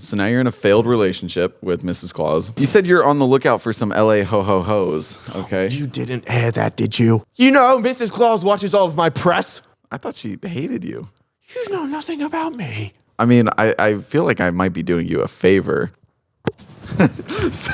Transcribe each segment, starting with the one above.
So now you're in a failed relationship with Mrs. Claus. You said you're on the lookout for some LA ho-ho-hos, okay? You didn't hear that, did you? You know, Mrs. Claus watches all of my press. I thought she hated you. You know nothing about me. I mean, I feel like I might be doing you a favor. Santa's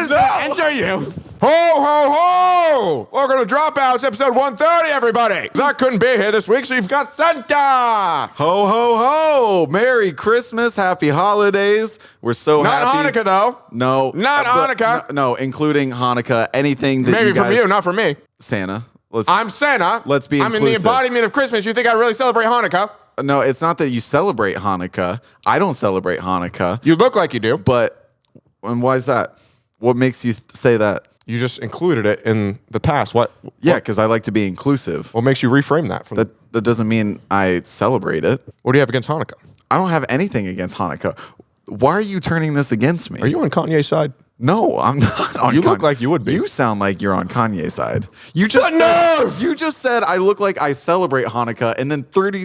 gonna enter you. Ho, ho, ho! Welcome to Dropouts, episode 130, everybody. Zach couldn't be here this week, so you've got Santa. Ho, ho, ho! Merry Christmas, happy holidays. We're so happy. Not Hanukkah, though. No. Not Hanukkah. No, including Hanukkah, anything that Maybe you guys... from you, not from me. Santa. I'm Santa. Let's be inclusive. I'm in the embodiment of Christmas. You think I really celebrate Hanukkah? No, it's not that you celebrate Hanukkah. I don't celebrate Hanukkah. You look like you do. But, and why is that? What makes you say that? You just included it in the past. What? Yeah, because I like to be inclusive. What makes you reframe that? That doesn't mean I celebrate it. What do you have against Hanukkah? I don't have anything against Hanukkah. Why are you turning this against me? Are you on Kanye's side? No, I'm not on You look like you would be. You sound like you're on Kanye's side. You just said I look like I celebrate Hanukkah, and then 30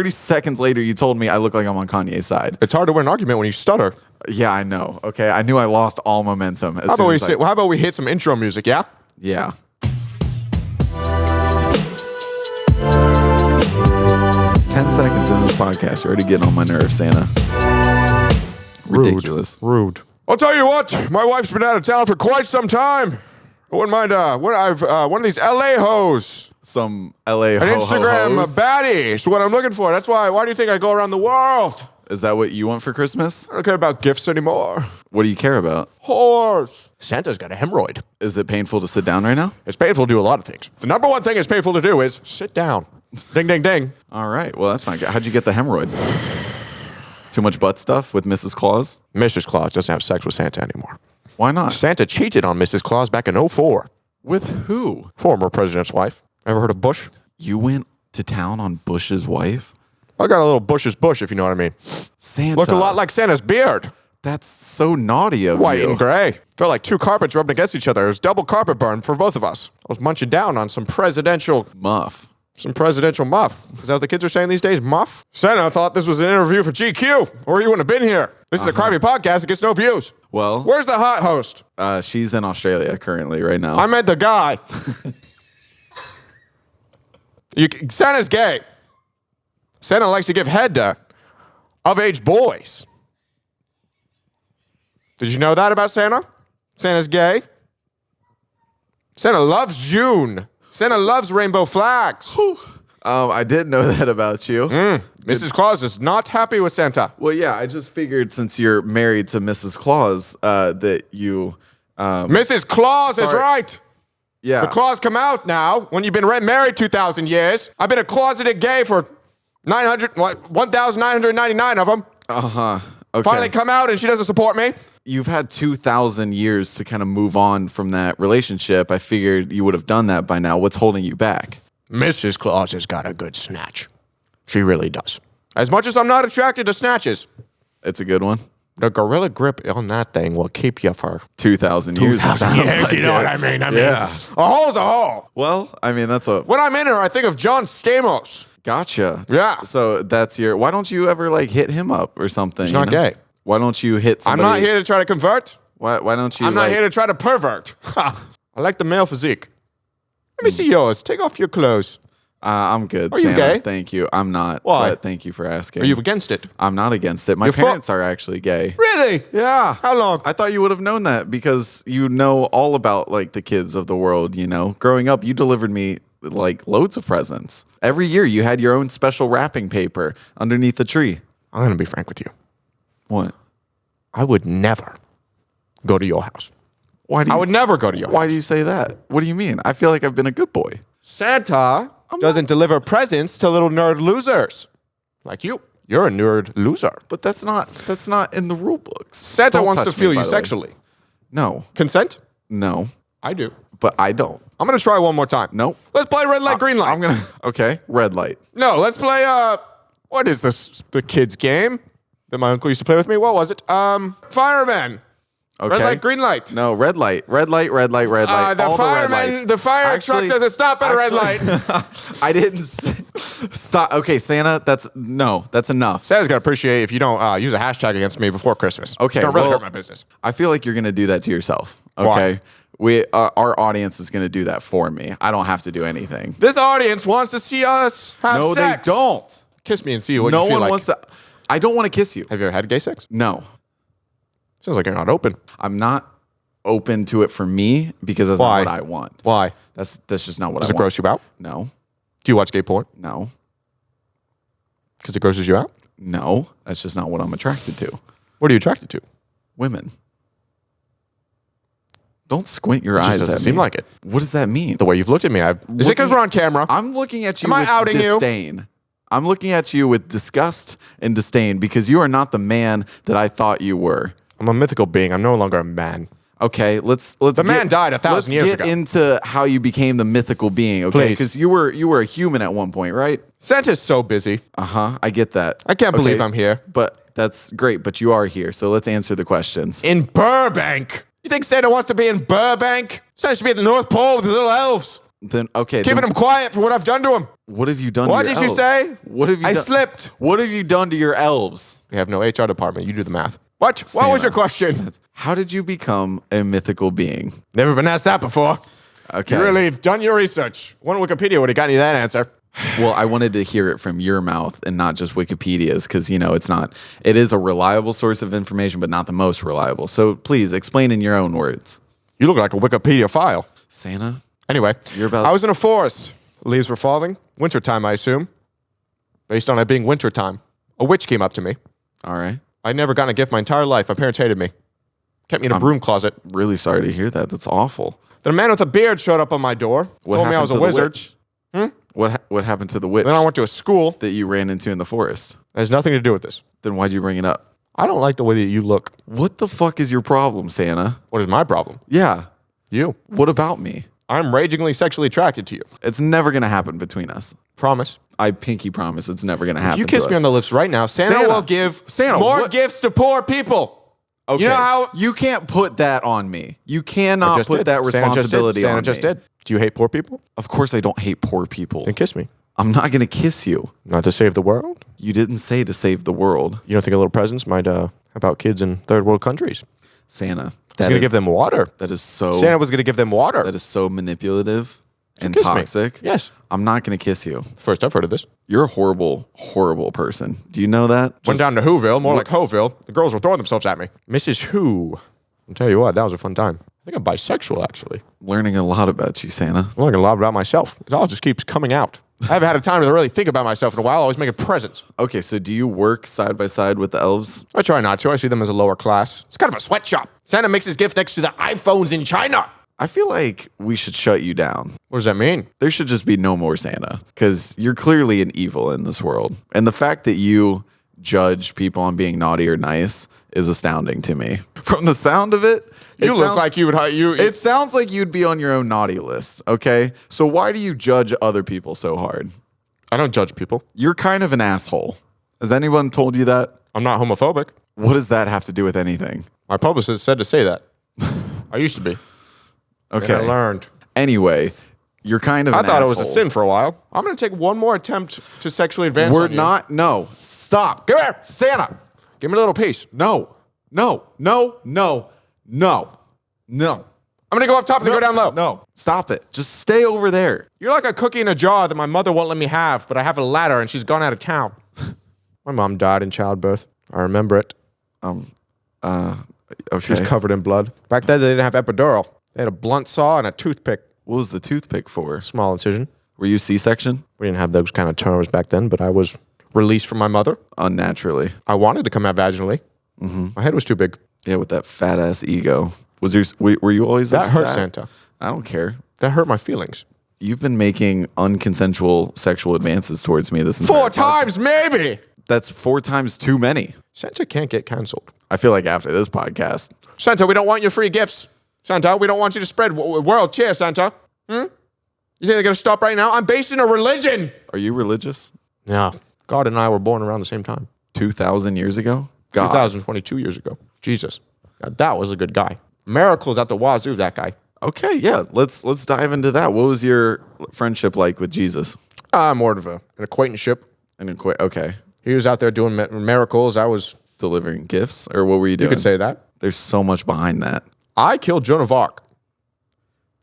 seconds later you told me I look like I'm on Kanye's side. It's hard to win an argument when you stutter. Yeah, I know. Okay, I knew I lost all momentum. How about we hit some intro music, yeah? Yeah. Ten seconds in this podcast, you're already getting on my nerves, Santa. Ridiculous. Rude. I'll tell you what, my wife's been out of town for quite some time. I wouldn't mind one of these LA hoes. Some LA An Instagram ho-ho-hos? baddie is what I'm looking for. That's why do you think I go around the world? Is that what you want for Christmas? I don't care about gifts anymore. What do you care about? Horse. Santa's got a hemorrhoid. Is it painful to sit down right now? It's painful to do a lot of things. The number one thing it's painful to do is sit down. Ding, ding, ding. All right. Well, that's not good. How'd you get the hemorrhoid? Too much butt stuff with Mrs. Claus? Mrs. Claus doesn't have sex with Santa anymore. Why not? Santa cheated on Mrs. Claus back in 2004. With who? Former president's wife. Ever heard of Bush? You went to town on Bush's wife? I got a little Bush's bush, if you know what I mean. Santa. Looked a lot like Santa's beard. That's so naughty of White you. and gray. Felt like two carpets rubbed against each other. It was double carpet burn for both of us. I was munching down on some presidential muff. Is that what the kids are saying these days? Muff? Santa thought this was an interview for GQ, or you wouldn't have been here. This is a crappy podcast. It gets no views. Well, where's the hot host? She's in Australia currently right now. I meant the guy. Santa's gay. Santa likes to give head to of-age boys. Did you know that about Santa? Santa's gay. Santa loves June. Santa loves rainbow flags. I did know that about you. Mrs. Claus is not happy with Santa. Well, yeah, I just figured since you're married to Mrs. Claus that you... Mrs. Claus is right. Yeah. The claws come out now when you've been married 2,000 years. I've been a closeted gay for 1,999 of them. Uh-huh. Okay. Finally come out and she doesn't support me. You've had 2,000 years to kind of move on from that relationship. I figured you would have done that by now. What's holding you back? Mrs. Claus has got a good snatch. She really does. As much as I'm not attracted to snatches. It's a good one. The gorilla grip on that thing will keep you for 2,000 years. 2,000 years, like you know what I mean? Yeah. A hole's a hole. Well, I mean, that's a... When I'm in her, I think of John Stamos. Gotcha. Yeah. So that's your... Why don't you ever, hit him up or something? He's not gay. Why don't you hit somebody? I'm not here to try to convert. Why don't you... I'm not here to try to pervert. I like the male physique. Let me see yours. Take off your clothes. I'm good, Are you Santa. gay? Thank you. I'm not. Why? But thank you for asking. Are you against it? I'm not against it. My parents are actually gay. Really? Yeah. How long? I thought you would have known that because you know all about the kids of the world, you know. Growing up, you delivered me loads of presents. Every year you had your own special wrapping paper underneath the tree. I'm going to be frank with you. What? I would never go to your house. I would never go to your house. Why do you say that? What do you mean? I feel like I've been a good boy. Santa doesn't deliver presents to little nerd losers. Like you. You're a nerd loser. But that's not in the rule books. Santa wants to feel you sexually. No. Consent? No. I do. But I don't. I'm going to try one more time. Nope. Let's play red light, green light. Okay, red light. No, let's play, what is this? The kids game that my uncle used to play with me? What was it? Fireman. Okay. Red light, green light. No, red light. Red light, red light, red light. The all fireman, the red lights. the fire truck doesn't stop at a red light. I didn't say... Stop. Okay, Santa, that's enough. Santa's gonna appreciate if you don't use a hashtag against me before Christmas. Okay, It's gonna really well, hurt my business. I feel like you're going to do that to yourself. Why? Okay? Our audience is going to do that for me. I don't have to do anything. This audience wants to see us have No, sex. they don't. Kiss me and see what No you feel one like. wants to. I don't want to kiss you. Have you ever had gay sex? No. Sounds like you're not open. I'm not open to it for me because that's Why? not what I want. Why? That's just not what Does I it want. gross you out? No. Do you watch gay porn? No. Because it grosses you out? No. That's just not what I'm attracted to. What are you attracted to? Women. Don't squint your eyes doesn't at me. seem like it. What does that mean? The way you've looked at me. Is it because we're on camera? I'm looking at you Am I with outing you? disdain. I'm looking at you with disgust and disdain because you are not the man that I thought you were. I'm a mythical being. I'm no longer a man. Okay, let's. The man died 1,000 years Let's ago. get into how you became the mythical being, okay? Please. Because you were a human at one point, right? Santa's so busy. I get that. I can't believe I'm here. But that's great. But you are here, so let's answer the questions. In Burbank. You think Santa wants to be in Burbank? Santa should be at the North Pole with his little elves. Then okay, Keeping him quiet for what I've done to him. what have you done? What to your did you elves? say? What have you? I done? slipped. What have you done to your elves? We have no HR department. You do the math. What? What was Santa. your question? How did you become a mythical being? Never been asked that before. Okay. You really have done your research. One Wikipedia would have gotten you that answer. Well, I wanted to hear it from your mouth and not just Wikipedia's because, it is a reliable source of information, but not the most reliable. So please explain in your own words. You look like a Wikipedia file. Santa? Anyway, You're about- I was in a forest. Leaves were falling. Wintertime, I assume. Based on it being wintertime. A witch came up to me. All right. I'd never gotten a gift my entire life. My parents hated me. Kept me in a broom closet. Really sorry to hear that. That's awful. Then a man with a beard showed up on my door. Told me I was a to the wizard. witch? What happened to the witch Then I went to a school. that you ran into in the forest? It has nothing to do with this. Then why'd you bring it up? I don't like the way that you look. What the fuck is your problem, Santa? What is my problem? Yeah. You. What about me? I'm ragingly sexually attracted to you. It's never going to happen between us. Promise. I pinky promise it's never going to happen. If you kiss to me us. on the lips right now, Santa Santa. will give Santa, more what- gifts to poor people. Okay. You know how You can't put that on me. You cannot just put did. that responsibility Santa on just me. did. Do you hate poor people? Of course I don't hate poor people. Then kiss me. I'm not going to kiss you. Not to save the world? You didn't say to save the world, You don't think a little presents might help out kids in third world countries? Santa. He's going to give them water. That is so. Santa was going to give them water. That is so manipulative and kiss me. toxic. Yes. I'm not going to kiss you. First I've heard of this. You're a horrible, horrible person. Do you know that? Went down to Whoville, more like Hoville. The girls were throwing themselves at me. Mrs. Who? I'll tell you what, that was a fun time. I think I'm bisexual, actually. Learning a lot about you, Santa. I'm learning a lot about myself. It all just keeps coming out. I haven't had a time to really think about myself in a while. I always making presents. Okay, so do you work side by side with the elves? I try not to. I see them as a lower class. It's kind of a sweatshop. Santa makes his gift next to the iPhones in China. I feel like we should shut you down. What does that mean? There should just be no more Santa because you're clearly an evil in this world. And the fact that you judge people on being naughty or nice is astounding to me. From the sound of it, You look like you would. It sounds like you'd be on your own naughty list, okay? So why do you judge other people so hard? I don't judge people. You're kind of an asshole. Has anyone told you that? I'm not homophobic. What does that have to do with anything? My publicist said to say that. I used to be. Okay. And I learned. Anyway, you're kind of I an thought it was a asshole. sin for a while. I'm going to take one more attempt to sexually advance We're on you. not. No. Stop. Come here. Santa. Give me a little piece. No. No. No. No. No. No. I'm going to go up top and then go down low. No. Stop it. Just stay over there. You're like a cookie in a jar that my mother won't let me have, but I have a ladder and she's gone out of town. My mom died in childbirth. I remember it. Okay. She was covered in blood. Back then, they didn't have epidural. They had a blunt saw and a toothpick. What was the toothpick for? Small incision. Were you C-section? We didn't have those kind of terms back then, but I was released from my mother. Unnaturally. I wanted to come out vaginally. My head was too big. Yeah, with that fat ass ego. Were you always That this hurt fat? Santa. I don't care. That hurt my feelings. You've been making unconsensual sexual advances towards me this entire 4 podcast. times, maybe. That's 4 times too many. Santa can't get canceled. I feel like after this podcast, Santa, we don't want your free gifts. Santa, we don't want you to spread world cheer, Santa. You think they're going to stop right now? I'm based in a religion. are you religious? Yeah. God and I were born around the same time. 2,000 years ago? God. 2022 years ago. Jesus. Now, that was a good guy. Miracles at the wazoo, that guy. Okay, yeah. Let's dive into that. What was your friendship like with Jesus? More of an acquaintanceship. Okay. He was out there doing miracles. I was... Delivering gifts? Or what were you doing? You could say that. There's so much behind that. I killed Joan of Arc.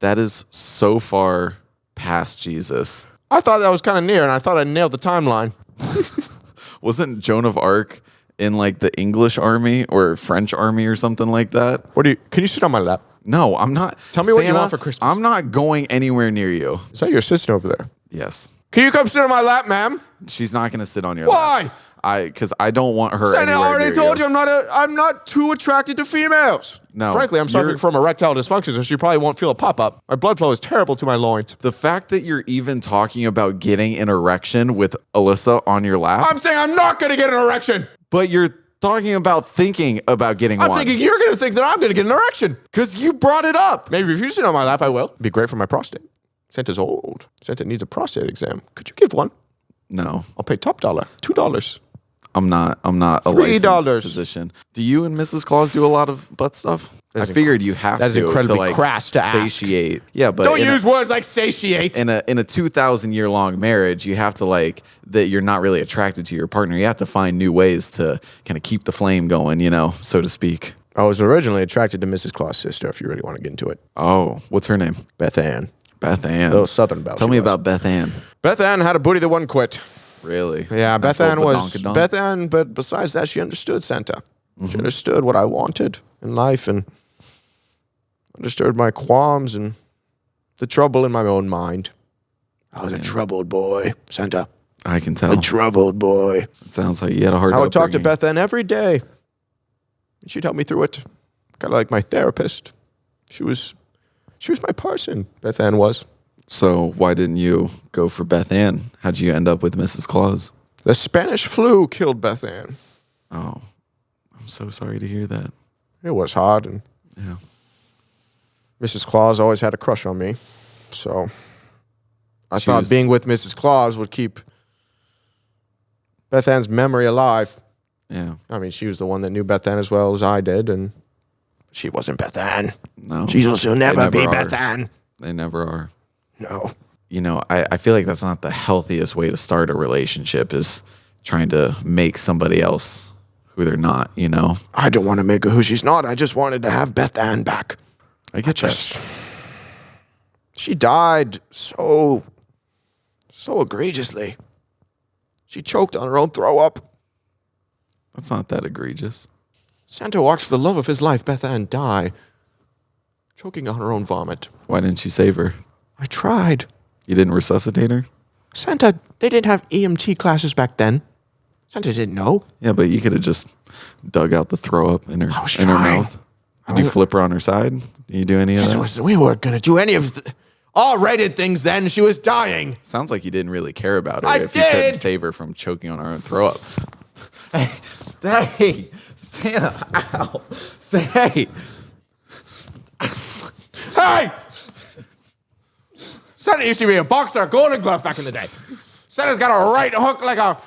That is so far past Jesus. I thought that was kind of near, and I thought I nailed the timeline. Wasn't Joan of Arc in like the English army or French army or something like that? Can you sit on my lap? No, I'm not. Tell me what you want for Christmas. I'm not going anywhere near you. Is that your assistant over there? Yes. Can you come sit on my lap, ma'am? She's not going to sit on your Why? lap. Because I don't want her Santa, anywhere I already near told you I'm not too attracted to females. No. Frankly, I'm suffering from erectile dysfunction, so she probably won't feel a pop-up. My blood flow is terrible to my loins. The fact that you're even talking about getting an erection with Alyssa on your lap. I'm saying I'm not going to get an erection. But you're talking about thinking about getting one. I'm thinking you're going to think that I'm going to get an erection. Because you brought it up. Maybe if you sit on my lap, I will. It'd be great for my prostate. Santa's old. Santa needs a prostate exam. Could you give one? No. I'll pay top dollar. $2. I'm not a licensed physician. Do you and Mrs. Claus do a lot of butt stuff? I figured you have to. That is incredibly like crass to satiate. Ask. Yeah, but don't use words like satiate. In a 2,000-year long marriage, you have to that you're not really attracted to your partner. You have to find new ways to kind of keep the flame going, so to speak. I was originally attracted to Mrs. Claus' sister, if you really want to get into it. Oh, what's her name? Beth Anne. Beth Anne. A little Southern belle. Tell me about Beth Anne. Beth Anne had a booty that wouldn't quit. Really? Yeah, Beth Anne was Beth Anne, but besides that, she understood Santa. Mm-hmm. She understood what I wanted in life and understood my qualms and the trouble in my own mind. I was a troubled boy, Santa. I can tell. A troubled boy. It sounds like you had a hard I would talk to Beth Anne every day. She'd help me through it. Kind of like my therapist. She was my person, Beth Anne was. So why didn't you go for Beth Anne? How'd you end up with Mrs. Claus? The Spanish flu killed Beth Anne. Oh, I'm so sorry to hear that. It was hard, and yeah. Mrs. Claus always had a crush on me, so I thought being with Mrs. Claus would keep Beth Anne's memory alive. Yeah. I mean, she was the one that knew Beth Anne as well as I did, and she wasn't Beth Anne. No. She'll never be Beth Anne. They never are. No. I feel like that's not the healthiest way to start a relationship, is trying to make somebody else who they're not, I don't want to make her who she's not. I just wanted to have Beth Anne back. I get that. She died so egregiously. She choked on her own throw up. That's not that egregious. Santa watched the love of his life, Beth Anne, die, choking on her own vomit. Why didn't you save her? I tried. You didn't resuscitate her? Santa, they didn't have EMT classes back then. Santa didn't know. Yeah, but you could have just dug out the throw up in her mouth. Did you flip her on her side? Did you do any of that? We weren't going to do any of the R-rated things then. She was dying. Sounds like you didn't really care about her I if did. you couldn't save her from choking on her own throw up. Hey, Santa, ow. Say, hey. Hey! Santa used to be a boxer at Golden Glove back in the day. Santa's got a right hook like a...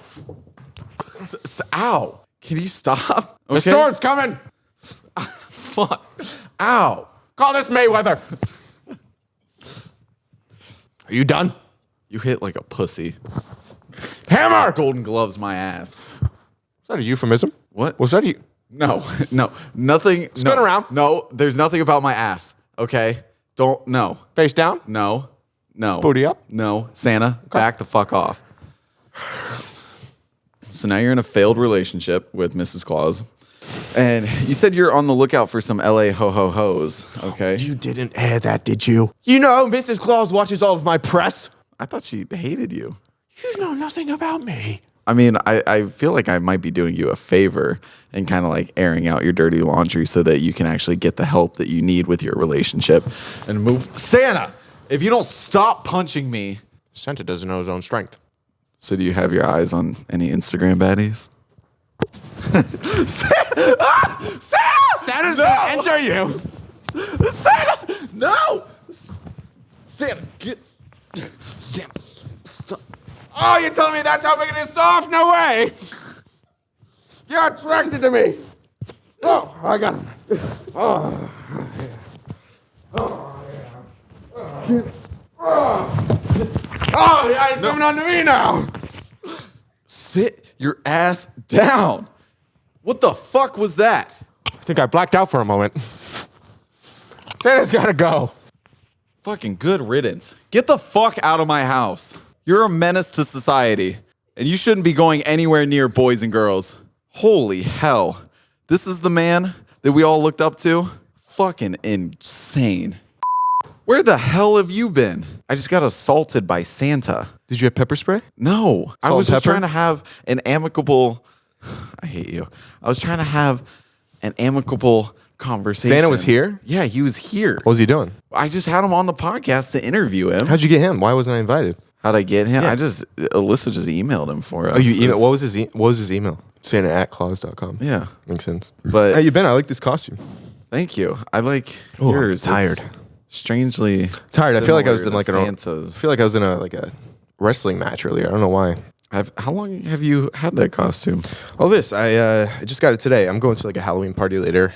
Ow. Can you stop? The storm's coming. Fuck. Ow. Call this Mayweather. Are you done? You hit like a pussy. Hammer! Golden Gloves my ass. Is that a euphemism? What? Was that you? No, nothing. Spin around. No, there's nothing about my ass, okay? No. Face down? No. Booty up? No. Santa, back the fuck off. So now you're in a failed relationship with Mrs. Claus. And you said you're on the lookout for some LA ho-ho-hos, okay? You didn't air that, did you? You know, Mrs. Claus watches all of my press. I thought she hated you. You know nothing about me. I mean, I feel like I might be doing you a favor and kind of like airing out your dirty laundry so that you can actually get the help that you need with your relationship and move. Santa, if you don't stop punching me. Santa doesn't know his own strength. So do you have your eyes on any Instagram baddies? Santa! Santa's gonna enter you. Santa! No! Santa, get... Santa, stop. Oh, you're telling me that's how big it is soft? No way. You're attracted to me. Oh, I got him. Oh, yeah. Oh, yeah. Oh. Oh, yeah, it's coming on to me now. Sit your ass down. What the fuck was that? I think I blacked out for a moment. Santa's gotta go. Fucking good riddance. Get the fuck out of my house. You're a menace to society, and you shouldn't be going anywhere near boys and girls. Holy hell. This is the man that we all looked up to? Fucking insane. Where the hell have you been? I just got assaulted by Santa. Did you have pepper spray? No. I was just trying to have an amicable... I hate you. I was trying to have an amicable conversation. Santa was here? Yeah, he was here. What was he doing? I just had him on the podcast to interview him. How'd you get him? Why wasn't I invited? How'd I get him? Yeah. Alyssa just emailed him for us. Oh, you email? What was his email? Santa@claus.com. Yeah. Makes sense. But how you been? I like this costume. Thank you. I like Oh, yours. I'm tired. It's strangely Tired. I feel like I was in like Santa's. I feel like I was in a wrestling match earlier. I don't know why. How long have you had that costume? Oh, this. I just got it today. I'm going to like a Halloween party later.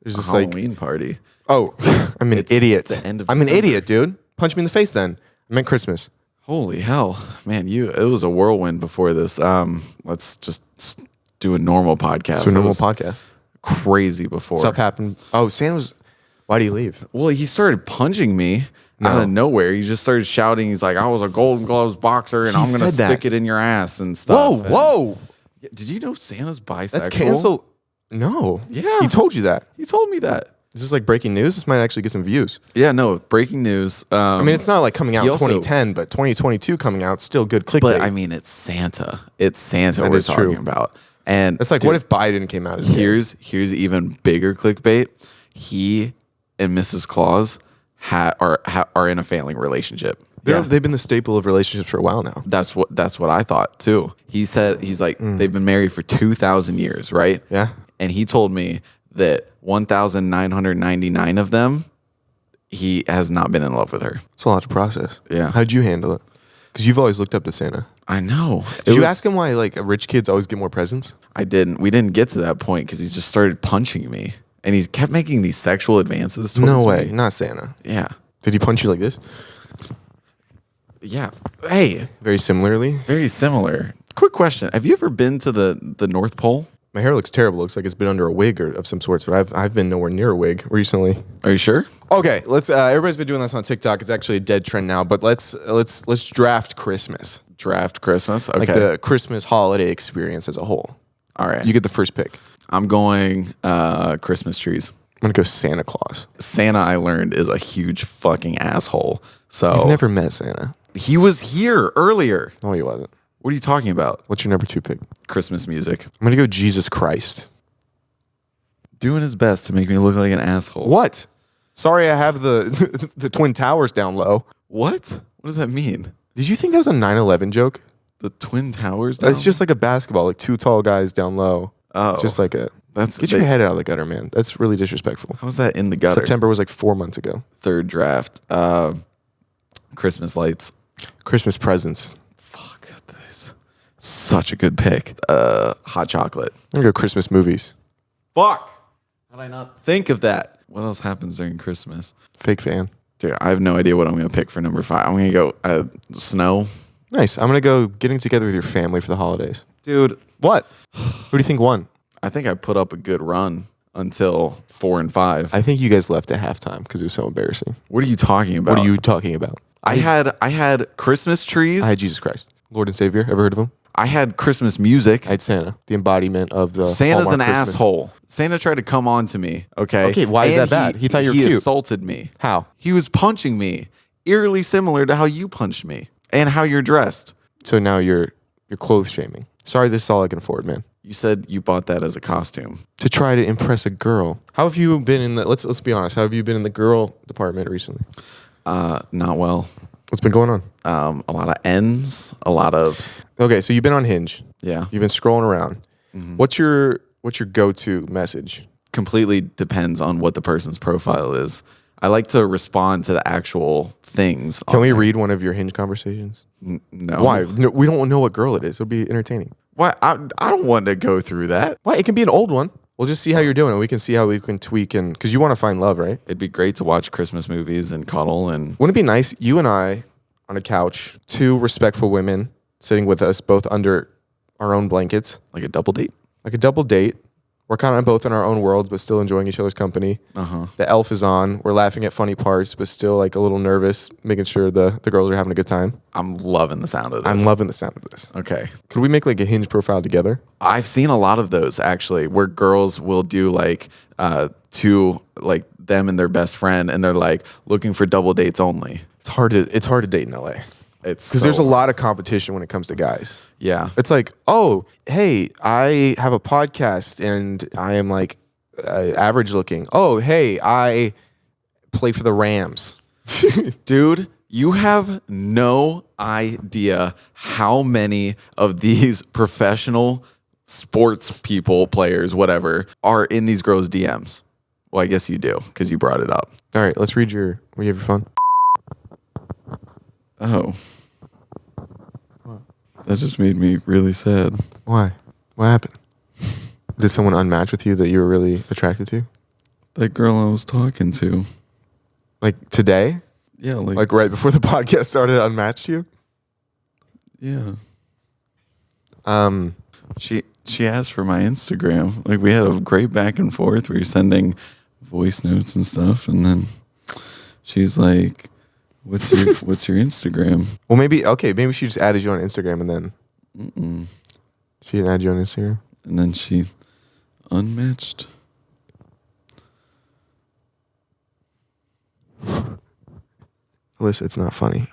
There's just Halloween party. Oh, I'm an It's idiot. the end of I'm an December. idiot, dude. Punch me in the face then. I meant Christmas. Holy hell, man! It was a whirlwind before this. Let's just do a normal podcast. So It normal was podcast. Crazy before. Stuff happened. Oh, Santa was. Why do you leave? Well, he started punching me out of nowhere. He just started shouting. He's like, "I was a Golden Gloves boxer, and He I'm gonna said that. stick it in your ass and stuff." Whoa, And- whoa. Did you know Santa's bisexual? That's cancel. No. Yeah. He told you that. He told me that. Is this like breaking news? This might actually get some views. Yeah, no, breaking news. I mean, it's not like coming out he in also- 2010, but 2022 coming out, still good clickbait. But I mean, it's Santa. It's Santa That we're is talking true. about. And it's like, dude, what if Biden came out as gay? here's even bigger clickbait. He and Mrs. Claus are in a failing relationship. They've been the staple of relationships for a while now. That's what I thought too. He said he's like they've been married for 2,000 years, right? Yeah. And he told me that 1,999 of them, he has not been in love with her. It's a lot to process. Yeah. How did you handle it? Because you've always looked up to Santa. I know. Did you ask him why like rich kids always get more presents? I didn't. We didn't get to that point because he just started punching me, and he kept making these sexual advances towards No way. me. Not Santa. Yeah. Did he punch you like this? Yeah. Hey, Very similarly? very similar. Quick question: have you ever been to the North Pole? My hair looks terrible. Looks like it's been under a wig or of some sorts, but I've been nowhere near a wig recently. Are you sure? Okay, let's. Everybody's been doing this on TikTok. It's actually a dead trend now. But let's draft Christmas, Draft Christmas. Okay. like the Christmas holiday experience as a whole. All right. You get the first pick. I'm going Christmas trees. I'm gonna go Santa Claus. Santa, I learned, is a huge fucking asshole. So I've never met Santa. he was here earlier. No, he wasn't. What are you talking about? What's your number 2 pick? Christmas music. I'm gonna go Jesus Christ. Doing his best to make me look like an asshole. What? Sorry, I have the the Twin Towers down low. What? What does that mean? Did you think that was a 9/11 joke? The Twin Towers? Down? It's just like a basketball, like 2 tall guys down low. Oh. It's just like a. Get your head out of the gutter, man. That's really disrespectful. How was that in the gutter? September was like 4 months ago. Third draft. Christmas lights. Christmas presents. Fuck this. Such a good pick. Hot chocolate. I'm gonna go Christmas movies. Fuck. How did I not think of that? What else happens during Christmas? Fake fan. Dude, I have no idea what I'm going to pick for number 5. I'm going to go snow. Nice. I'm gonna go getting together with your family for the holidays. Dude, What? Who do you think won? I think I put up a good run until 4 and 5. I think you guys left at halftime because it was so embarrassing. What are you talking about? What are you talking about? I had Christmas trees. I had Jesus Christ, Lord and Savior. Ever heard of him? I had Christmas music. I had Santa, the embodiment of the Santa's Hallmark an Christmas. asshole. Santa tried to come on to me. Okay. Okay, why is And that bad? He thought you were He cute. assaulted me. How? He was punching me, eerily similar to how you punched me and how you're dressed. So now you're clothes shaming. Sorry, this is all I can afford, man. You said you bought that as a costume. To try to impress a girl. How have you been in the? Let's be honest. How have you been in the girl department recently? Not well. What's been going on? A lot of N's, a lot of Okay, so you've been on Hinge. yeah. You've been scrolling around. What's your go-to message? Completely depends on what the person's profile is. I like to respond to the actual things. Can we read one of your Hinge conversations? No. Why? No, we don't know what girl it is. It'll be entertaining. Why? I don't want to go through that. Why? It can be an old one. We'll just see how you're doing. We can see how we can tweak and because you want to find love, right? It'd be great to watch Christmas movies and cuddle and Wouldn't it be nice? You and I on a couch, two respectful women sitting with us, both under our own blankets. Like a double date? Like a double date. We're kind of both in our own worlds, but still enjoying each other's company. The elf is on. We're laughing at funny parts, but still like a little nervous, making sure the girls are having a good time. I'm loving the sound of this. I'm loving the sound of this. Okay. Could we make like a Hinge profile together? I've seen a lot of those actually, where girls will do like two, like them and their best friend, and they're like looking for double dates only. It's hard to date in LA. It's because there's a lot of competition when it comes to guys. Yeah. It's like, oh, hey, I have a podcast and I am like average looking. Oh, hey, I play for the Rams. Dude, you have no idea how many of these professional sports people, players, whatever, are in these girls' DMs. Well, I guess you do because you brought it up. All right, let's read your. We have your phone. Oh. That just made me really sad. Why? What happened? Did someone unmatch with you that you were really attracted to? That girl I was talking to. Like today? Yeah, like right before the podcast started, unmatched you? Yeah. She asked for my Instagram. Like we had a great back and forth. We were sending voice notes and stuff, and then she's like, What's your Instagram? Well, maybe she just added you on Instagram and then she didn't add you on Instagram. And then she unmatched. Alyssa, it's not funny.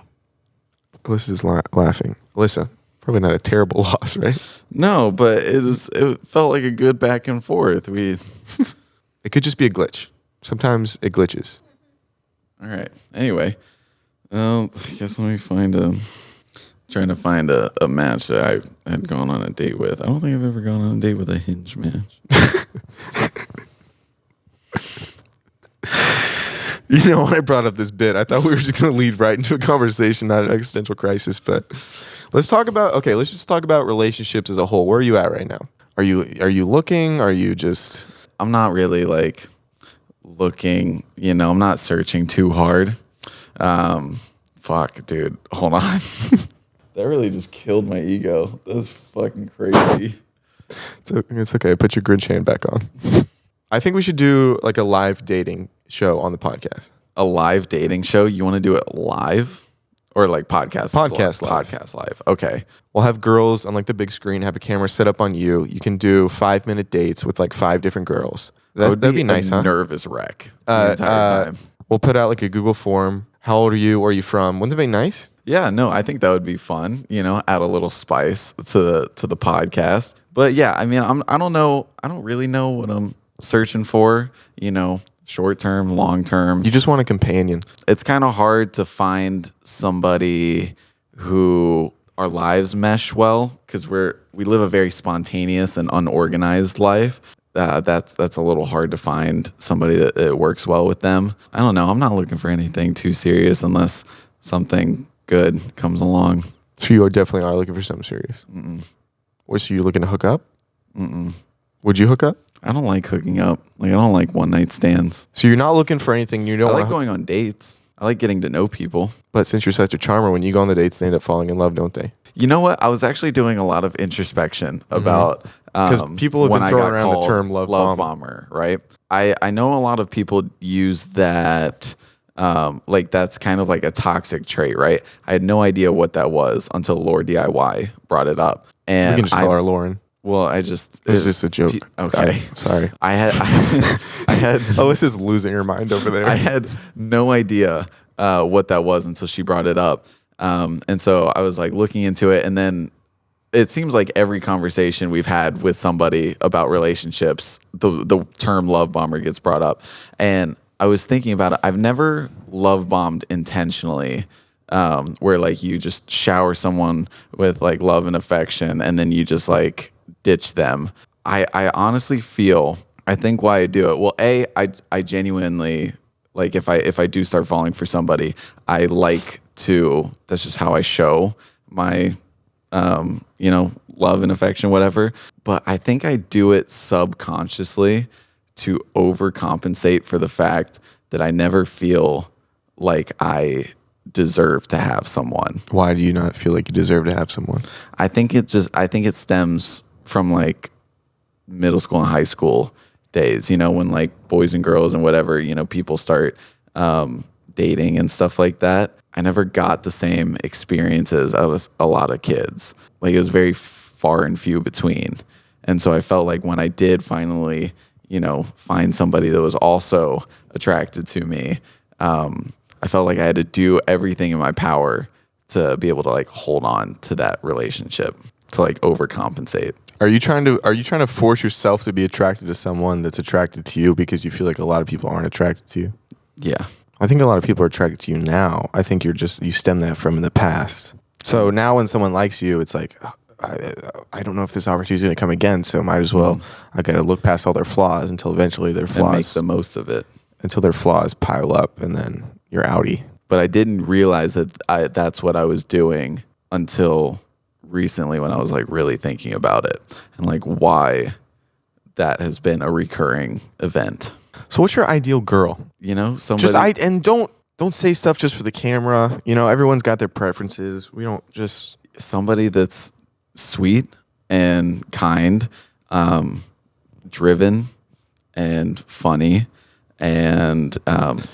Alyssa's laughing. Alyssa, probably not a terrible loss, right? No, but it felt like a good back and forth. It could just be a glitch. Sometimes it glitches. All right. Anyway. Well, I guess let me trying to find a match that I had gone on a date with. I don't think I've ever gone on a date with a Hinge match. You know, when I brought up this bit, I thought we were just going to lead right into a conversation, not an existential crisis. But let's just talk about relationships as a whole. Where are you at right now? Are you looking? Are you just? I'm not really like looking. I'm not searching too hard. Fuck, dude. Hold on. That really just killed my ego. That's fucking crazy. It's okay. Put your Grinch hand back on. I think we should do like a live dating show on the podcast. A live dating show? You want to do it live? Or like podcast? Podcast live. Podcast live. Okay. We'll have girls on like the big screen, have a camera set up on you. You can do 5-minute dates with like 5 different girls. That'd be nice, huh? Nervous wreck the entire time. We'll put out like a Google form. How old are you? Where are you from? Wouldn't that be nice? Yeah, no, I think that would be fun. Add a little spice to the podcast. But yeah, I mean, I don't know. I don't really know what I'm searching for. Short term, long term. You just want a companion. It's kind of hard to find somebody who our lives mesh well because we live a very spontaneous and unorganized life. That's a little hard to find somebody that it works well with them. I don't know. I'm not looking for anything too serious unless something good comes along. So you definitely are looking for something serious. So you looking to hook up? Would you hook up? I don't like hooking up. Like I don't like one night stands. So you're not looking for anything. You don't. I like going on dates. I like getting to know people. But since you're such a charmer, when you go on the dates, they end up falling in love, don't they? You know what? I was actually doing a lot of introspection about because people have been throwing around the term love bomber, right? I know a lot of people use that. Like that's kind of like a toxic trait, right? I had no idea what that was until Laura DIY brought it up. And we can just call her Lauren. Well, it's just a joke. Okay, sorry. I had. Alyssa's losing her mind over there. I had no idea what that was until she brought it up, and so I was like looking into it, and then it seems like every conversation we've had with somebody about relationships, the term love bomber gets brought up, and I was thinking about it. I've never love bombed intentionally. Where like you just shower someone with like love and affection, and then you just like ditch them. I honestly feel, I think why I do it. Well, I genuinely like if I do start falling for somebody, I like to. That's just how I show my love and affection, whatever. But I think I do it subconsciously to overcompensate for the fact that I never feel like I deserve to have someone. Why do you not feel like you deserve to have someone? I think it stems from like middle school and high school days, when like boys and girls and whatever, people start dating and stuff like that. I never got the same experiences as a lot of kids. Like it was very far and few between. And so I felt like when I did finally, find somebody that was also attracted to me, I felt like I had to do everything in my power to be able to like hold on to that relationship, to like overcompensate. Are you trying to force yourself to be attracted to someone that's attracted to you because you feel like a lot of people aren't attracted to you? Yeah. I think a lot of people are attracted to you now. I think you stem that from in the past. So now when someone likes you, it's like, I don't know if this opportunity is going to come again, so might as well. I got to look past all their flaws until eventually their flaws. And make the most of it. Until their flaws pile up and then you're outie. But I didn't realize that that's what I was doing until recently when I was like really thinking about it and like why that has been a recurring event. So what's your ideal girl? Somebody and don't say stuff just for the camera. Everyone's got their preferences. We don't just somebody that's sweet and kind, driven and funny and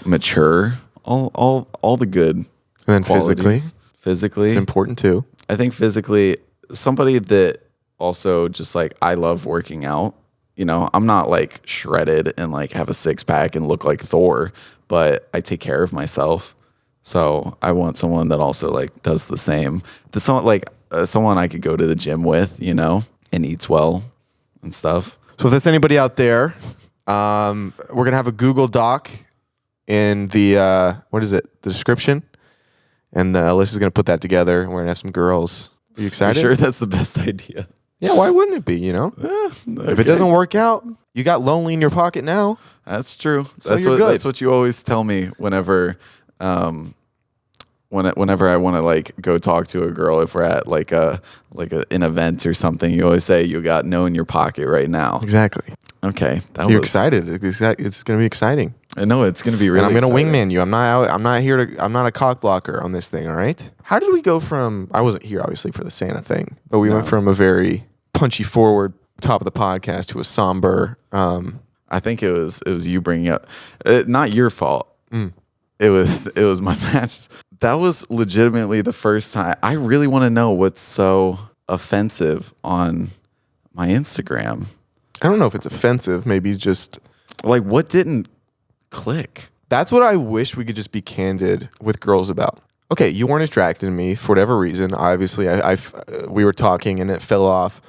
mature. All the good. And then qualities. Physically, it's important too. I think physically, somebody that also just like I love working out. I'm not like shredded and like have a six pack and look like Thor, but I take care of myself. So I want someone that also like does the same. Someone I could go to the gym with, and eats well and stuff. So if there's anybody out there, we're gonna have a Google Doc in the the description, and Alyssa's gonna put that together. And we're gonna have some girls. Are you excited? Sure, that's the best idea. Yeah, why wouldn't it be? Okay. If it doesn't work out, you got lonely in your pocket now. That's true. So you're good. That's what you always tell me whenever, whenever I want to like go talk to a girl. If we're at like an event or something, you always say you got no in your pocket right now. Exactly. Okay, you're excited. It's going to be exciting. I know it's going to be really. And I'm going to exciting. wingman you. I'm not a cock blocker on this thing. All right. How did we go from? I wasn't here obviously for the Santa thing, but we went from a very punchy forward top of the podcast to a somber. I think it was you bringing up, not your fault. It was my match. That was legitimately the first time. I really want to know what's so offensive on my Instagram. I don't know if it's offensive. Maybe just like what didn't click. That's what I wish we could just be candid with girls about. Okay, you weren't attracted to me for whatever reason. Obviously, we were talking and it fell off.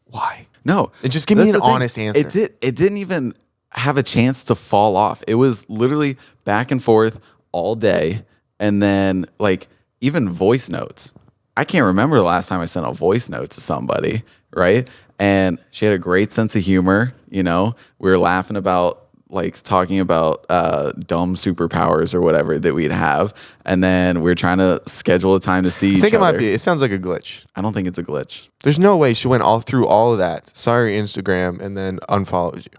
Why? No, just give me an honest answer. It didn't even have a chance to fall off. It was literally back and forth all day, and then like even voice notes. I can't remember the last time I sent a voice note to somebody, right? And she had a great sense of humor. We were laughing about like talking about dumb superpowers or whatever that we'd have, and then we were trying to schedule a time to see each other. I think it might be. It sounds like a glitch. I don't think it's a glitch. There's no way she went all through all of that, saw your Instagram, and then unfollowed you.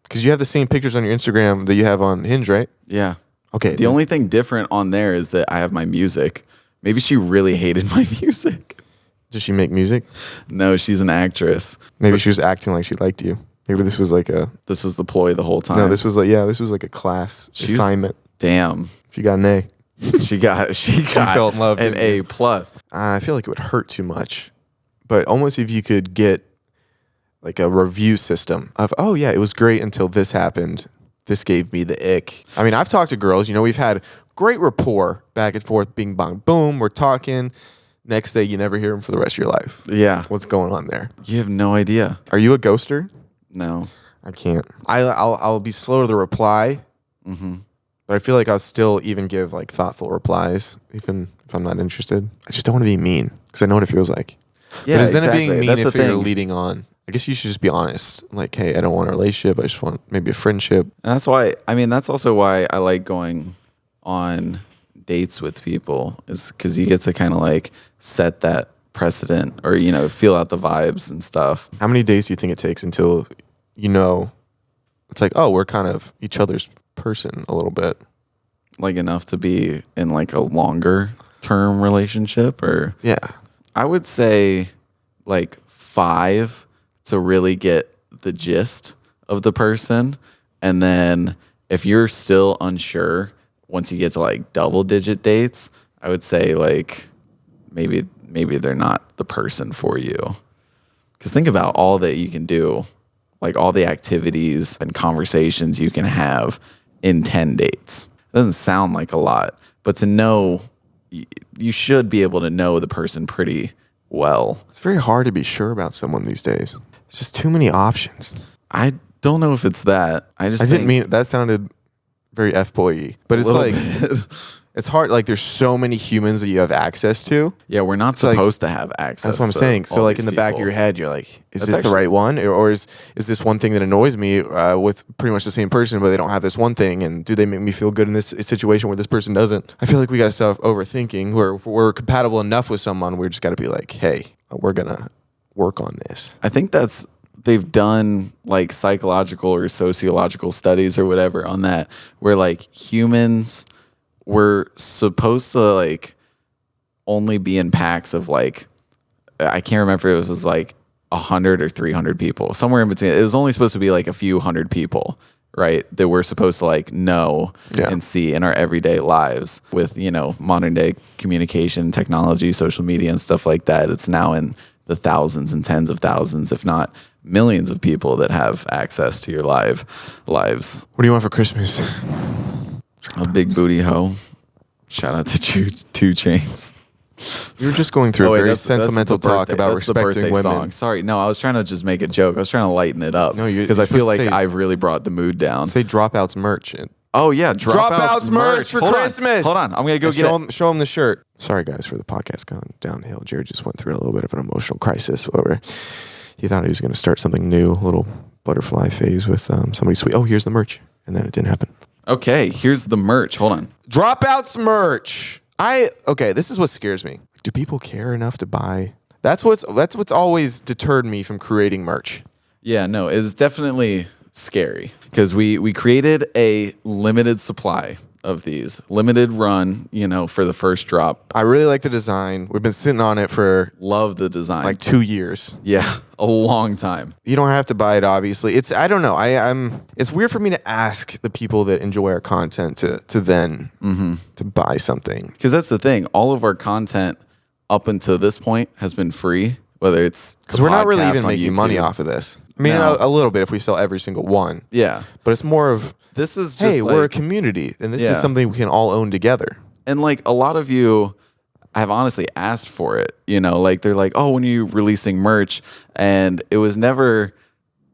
Because you have the same pictures on your Instagram that you have on Hinge, right? Yeah. Okay. The only thing different on there is that I have my music. Maybe she really hated my music. Does she make music? No, she's an actress. Maybe she was acting like she liked you. Maybe this was like This was the ploy the whole time. No, this was like a class assignment. Damn. She got an A. She fell in love. An A+. I feel like it would hurt too much. But almost if you could get like a review system of, oh yeah, it was great until this happened. This gave me the ick. I mean, I've talked to girls, we've had great rapport back and forth, bing, bong, boom. We're talking. Next day, you never hear them for the rest of your life. Yeah. What's going on there? You have no idea. Are you a ghoster? No. I can't. I'll be slow to the reply. Mm-hmm. But I feel like I'll still even give like thoughtful replies, even if I'm not interested. I just don't want to be mean because I know what it feels like. Yeah, but is then exactly. It being mean That's if you're leading on? I guess you should just be honest. Like, hey, I don't want a relationship. I just want maybe a friendship. And that's why, that's also why I like going on dates with people, is because you get to kind of like set that precedent or, feel out the vibes and stuff. How many days do you think it takes until, it's like, oh, we're kind of each other's person a little bit? like enough to be in like a longer term relationship? Or Yeah. I would say like 5 to really get the gist of the person. And then if you're still unsure, once you get to like double digit dates, I would say like maybe they're not the person for you. Because think about all that you can do, like all the activities and conversations you can have in 10 dates. It doesn't sound like a lot, but to know, you should be able to know the person pretty well. It's very hard to be sure about someone these days. It's just too many options. I don't know if it's that. I didn't mean that sounded very F-boy-y, but it's like it's hard. Like there's so many humans that you have access to. Yeah, we're not supposed to have access. That's what I'm saying. So like in the back of your head, you're like, is this the right one, or is this one thing that annoys me with pretty much the same person, but they don't have this one thing, and do they make me feel good in this situation where this person doesn't? I feel like we got to stop overthinking. We're compatible enough with someone. We just got to be like, hey, we're gonna work on this. I think they've done like psychological or sociological studies or whatever on that, where like humans were supposed to like only be in packs of like, I can't remember if it was like 100 or 300 people, somewhere in between. It was only supposed to be like a few hundred people, right? That we're supposed to like know and see in our everyday lives. With, you know, modern day communication, technology, social media and stuff like that, it's now in the thousands and tens of thousands, if not millions of people that have access to your lives. What do you want for Christmas? A big booty hoe. Shout out to 2 Chainz. You were just going through a very sentimental talk about respecting women. Song. Sorry, no, I was trying to just make a joke. I was trying to lighten it up. No, because I feel like I've really brought the mood down. Say Dropouts merch. Oh yeah, Dropouts merch for Christmas. Hold on, I'm gonna go get show him the shirt. Sorry guys for the podcast going downhill. Jared just went through a little bit of an emotional crisis where he thought he was going to start something new, a little butterfly phase with somebody sweet. Oh, here's the merch, and then it didn't happen. Okay, here's the merch. Hold on. Dropouts merch. This is what scares me. Do people care enough to buy? That's what's always deterred me from creating merch. Yeah, no, it's definitely scary because we created a limited supply of these, limited run, you know, for the first drop. I really like the design. We've been sitting on it for love the design, like 2 years. Yeah, a long time. You don't have to buy it, obviously. I don't know. It's weird for me to ask the people that enjoy our content to then to buy something, because that's the thing. All of our content up until this point has been free, whether it's because we're not really even making money off of this. I mean, a little bit if we sell every single one. Yeah, but it's more of this is just hey, we're a community, and this is something we can all own together. And like a lot of you have honestly asked for it, you know, like they're like, oh, when are you releasing merch? And it was never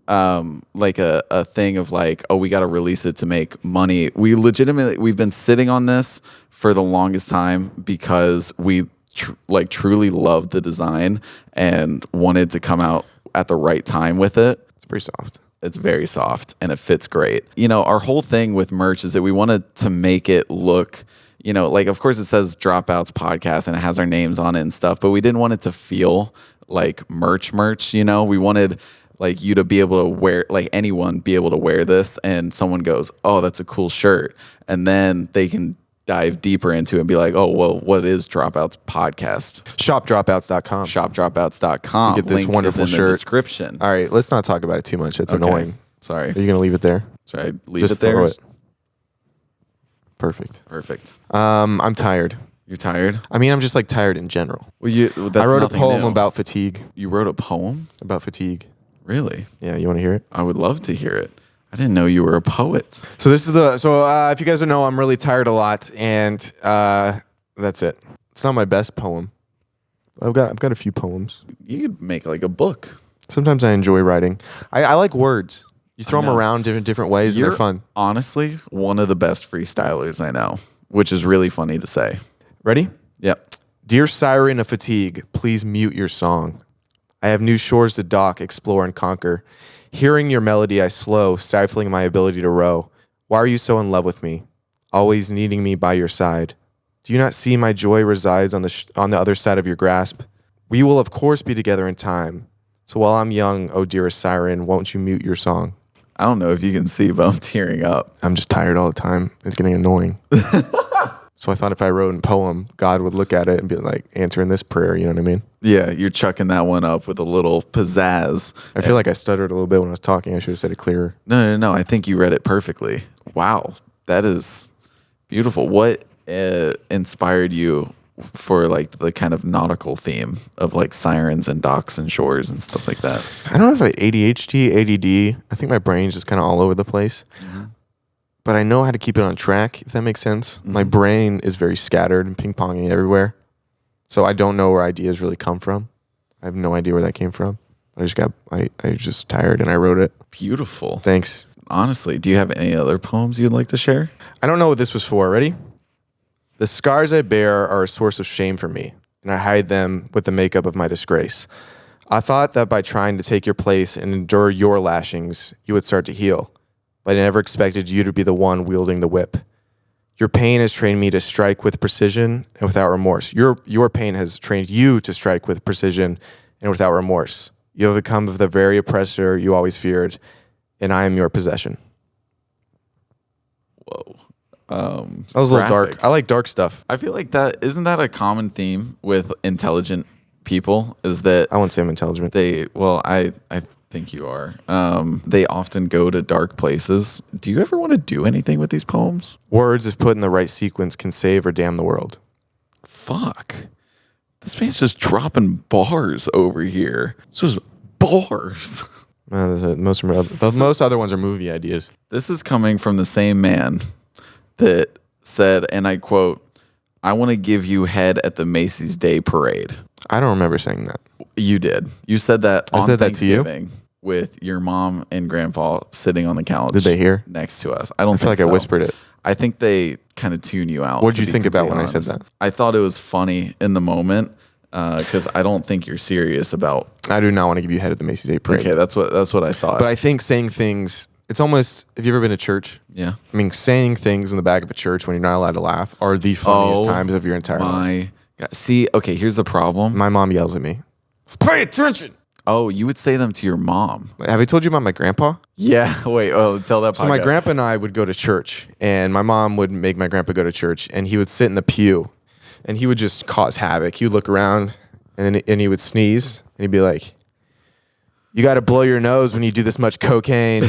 like a thing of like, oh, we got to release it to make money. We've been sitting on this for the longest time because we truly loved the design and wanted to come out at the right time with it. It's pretty soft. It's very soft and it fits great. You know, our whole thing with merch is that we wanted to make it look, you know, like, of course it says Dropouts Podcast and it has our names on it and stuff, but we didn't want it to feel like merch, you know? We wanted like you to be able to wear, like anyone be able to wear this and someone goes, oh, that's a cool shirt. And then they can dive deeper into it and be like, oh, well, what is Dropouts Podcast? Shopdropouts.com. Shopdropouts.com. To get this Link wonderful is in shirt. The description. All right, let's not talk about it too much. It's annoying. Sorry. Are you going to leave it there? Should I leave Just it there? Throw it. Perfect. I'm tired. You're tired? I mean, I'm just like tired in general. Well, that's I wrote a poem new. about fatigue. You wrote a poem? About fatigue. Really? Yeah, you want to hear it? I would love to hear it. I didn't know you were a poet. So this is if you guys don't know, I'm really tired a lot, and that's it. It's not my best poem. I've got a few poems. You could make like a book. Sometimes I enjoy writing. I like words. You throw them around different ways, and they're fun. Honestly, one of the best freestylers I know, which is really funny to say. Ready? Yep. Dear siren of fatigue, please mute your song. I have new shores to dock, explore, and conquer. Hearing your melody, I slow, stifling my ability to row. Why are you so in love with me, always needing me by your side? Do you not see my joy resides on the other side of your grasp? We will, of course, be together in time. So while I'm young, oh dearest siren, won't you mute your song? I don't know if you can see, but I'm tearing up. I'm just tired all the time. It's getting annoying. So I thought if I wrote a poem, God would look at it and be like, answering this prayer. You know what I mean? Yeah, you're chucking that one up with a little pizzazz. I feel like I stuttered a little bit when I was talking. I should have said it clearer. No. I think you read it perfectly. Wow, that is beautiful. What inspired you for like the kind of nautical theme of like sirens and docks and shores and stuff like that? I don't know if I ADHD, ADD. I think my brain's just kind of all over the place. Mm-hmm. But I know how to keep it on track, if that makes sense. Mm-hmm. My brain is very scattered and ping-ponging everywhere. So I don't know where ideas really come from. I have no idea where that came from. I just tired and I wrote it. Beautiful. Thanks. Honestly, do you have any other poems you'd like to share? I don't know what this was for. Ready? The scars I bear are a source of shame for me, and I hide them with the makeup of my disgrace. I thought that by trying to take your place and endure your lashings, you would start to heal, but I never expected you to be the one wielding the whip. Your pain has trained me to strike with precision and without remorse. Your pain has trained you to strike with precision and without remorse. You have become the very oppressor you always feared, and I am your possession. Whoa. That was a little dark. I like dark stuff. I feel like isn't that a common theme with intelligent people? Is that I won't say I'm intelligent. I think you are. They often go to dark places. Do you ever want to do anything with these poems? Words, if put in the right sequence, can save or damn the world. Fuck. This man's just dropping bars over here. It's just bars. Most other ones are movie ideas. This is coming from the same man that said, and I quote, "I want to give you head at the Macy's Day Parade." I don't remember saying that. You did. You said that on said that to you? Thanksgiving with your mom and grandpa sitting on the couch. Did they hear? Next to us. I don't feel like I whispered it. I think they kind of tune you out. What did you think about when I said that? I thought it was funny in the moment because I don't think you're serious about. I do not want to give you head at the Macy's Day Parade. Okay, that's what I thought. But I think saying things, it's almost, have you ever been to church? Yeah. I mean, saying things in the back of a church when you're not allowed to laugh are the funniest times of your entire life. My God. See, okay, here's the problem. My mom yells at me. Pay attention! Oh, you would say them to your mom. Have I told you about my grandpa? Yeah. Wait. Oh, tell that. So my grandpa and I would go to church, and my mom would make my grandpa go to church, and he would sit in the pew, and he would just cause havoc. He would look around, and he would sneeze, and he'd be like, "You got to blow your nose when you do this much cocaine."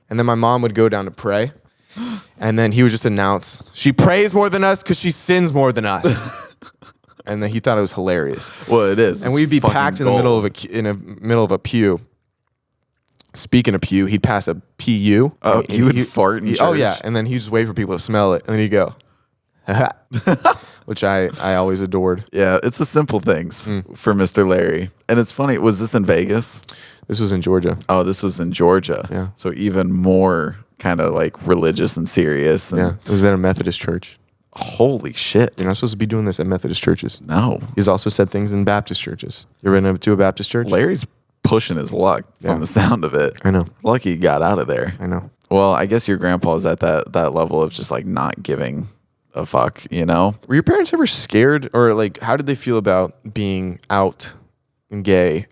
And then my mom would go down to pray, and then he would just announce, "She prays more than us because she sins more than us." And then he thought it was hilarious. Well, it is. And we'd be packed in the middle of a pew. Speaking of pew, he'd pass a PU. Oh, he would fart in church? Oh, yeah. And then he'd just wait for people to smell it. And then he'd go, which I always adored. Yeah, it's the simple things for Mr. Larry. And it's funny. Was this in Vegas? This was in Georgia. Oh, this was in Georgia. Yeah. So even more kind of like religious and serious. And yeah. It was at a Methodist church. Holy shit. You're not supposed to be doing this at Methodist churches. No. He's also said things in Baptist churches. You ever been to a Baptist church? Larry's pushing his luck from the sound of it. I know. Lucky he got out of there. I know. Well, I guess your grandpa's at that level of just like not giving a fuck, you know? Were your parents ever scared, or like how did they feel about being out and gay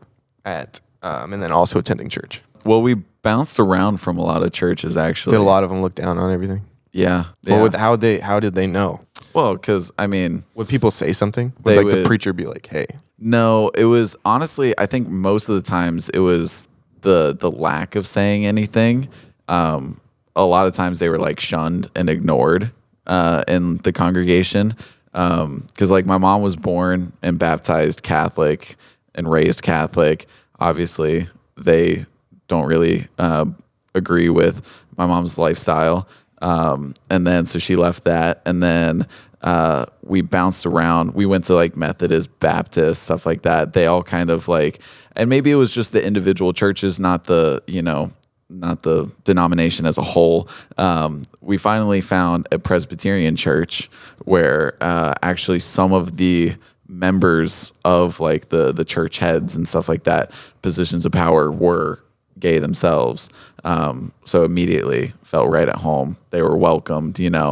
at and then also attending church? Well, we bounced around from a lot of churches actually. Did a lot of them look down on everything? Yeah. How did they know? Well, because I mean, would people say something? Would the preacher be like, "Hey"? No, it was honestly. I think most of the times it was the lack of saying anything. A lot of times they were like shunned and ignored in the congregation. Because like my mom was born and baptized Catholic and raised Catholic. Obviously, they don't really agree with my mom's lifestyle. And then so she left that, and then we bounced around. We went to like Methodist, Baptist, stuff like that. They all kind of like, and maybe it was just the individual churches, not the denomination as a whole. We finally found a Presbyterian church where actually some of the members of like the church heads and stuff like that, positions of power, were gay themselves. So immediately felt right at home. They were welcomed, Yeah.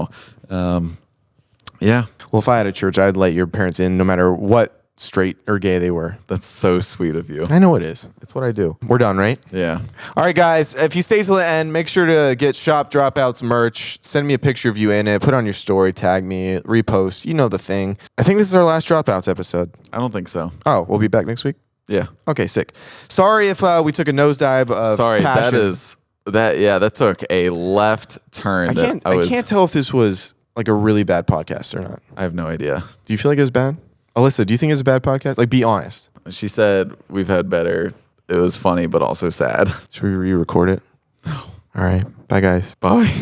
Well, if I had a church, I'd let your parents in no matter what straight or gay they were. That's so sweet of you. I know it is. It's what I do. We're done, right? Yeah. All right, guys. If you stay till the end, make sure to get Shop Dropouts merch. Send me a picture of you in it. Put it on your story. Tag me. Repost. You know the thing. I think this is our last Dropouts episode. I don't think so. Oh, we'll be back next week? Yeah. Okay, sick. Sorry if we took a nosedive of passion. That took a left turn. I can't tell if this was like a really bad podcast or not. I have no idea. Do you feel like it was bad? Alyssa, do you think it was a bad podcast? Like, be honest. She said we've had better. It was funny, but also sad. Should we re-record it? No. All right. Bye, guys. Bye.